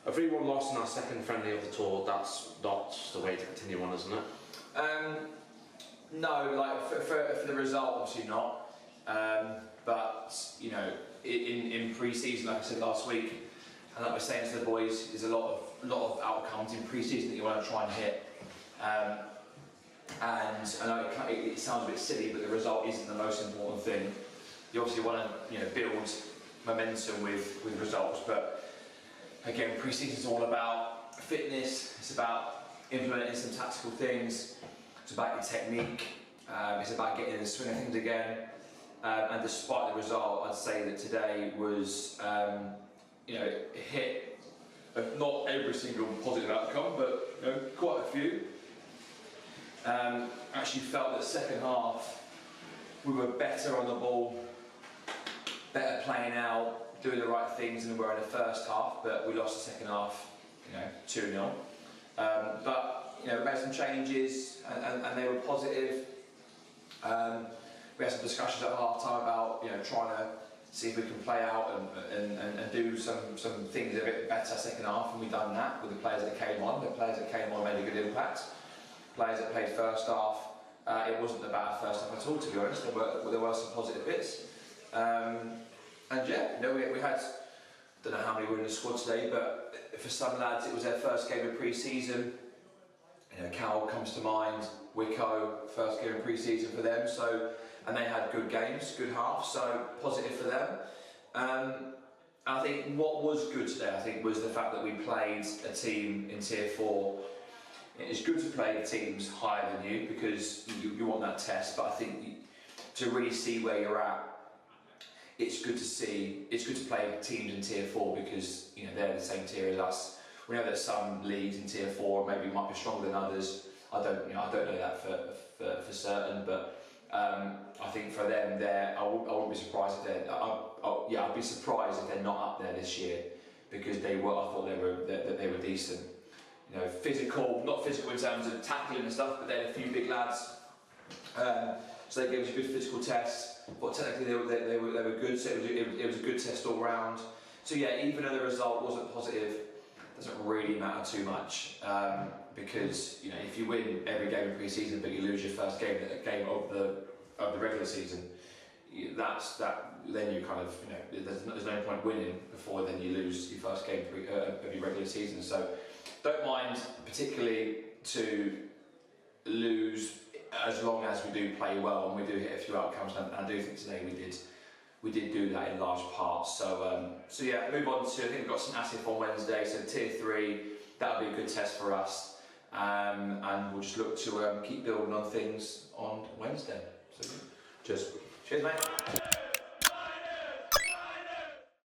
A 3-1 loss in our second friendly of the tour, that's not the way to continue on, isn't it? No, like for the result, obviously not. But you know, in pre-season, like I said last week, and like I was saying to the boys, there's a lot of outcomes in pre-season that you want to try and hit. And I know it sounds a bit silly, but the result isn't the most important thing. You obviously want to build momentum with results, but again, pre-season is all about fitness. It's about implementing some tactical things. It's about your technique. It's about getting in the swing of things again. And despite the result, I'd say that today was, it hit not every single positive outcome, but quite a few. Actually felt that second half we were better on the ball, better playing out, doing the right things than we were in the first half, but we lost the second half, 2-0. But we made some changes and they were positive. We had some discussions at half time about trying to see if we can play out and do some things a bit better second half, and we've done that with the players that came on. The players that came on made a good impact. Players that played first half, it wasn't a bad first half at all, to be honest. There were some positive bits. And yeah, we had, don't know how many were in the squad today, but for some lads it was their first game of pre-season. Cal comes to mind, Wicco, first game of pre-season for them, and they had good games, good halves, so positive for them. I think what was good today, was the fact that we played a team in Tier 4. It's good to play teams higher than you because you want that test, but I think to really see where you're at, it's good to play teams in Tier 4 because they're the same tier as us. We know that some leagues in Tier 4 maybe might be stronger than others. I don't know that for certain, but I think for them, I wouldn't be surprised if they're. I'd be surprised if they're not up there this year because they were. I thought they were decent. Physical, not physical in terms of tackling and stuff, but they had a few big lads. So they gave us a good physical test, but technically they were good, so it was a good test all round. So yeah, even though the result wasn't positive, it doesn't really matter too much because if you win every game in pre-season but you lose your first game of the regular season, then you kind of there's no point winning before then you lose your first game of your regular season. So don't mind particularly to lose as long as we do play well and we do hit a few outcomes, and I do think today we did do that in large part. So yeah, move on to, I think we've got some Asif on Wednesday, so Tier 3, that'll be a good test for us, and we'll just look to keep building on things on Wednesday. So cheers mate.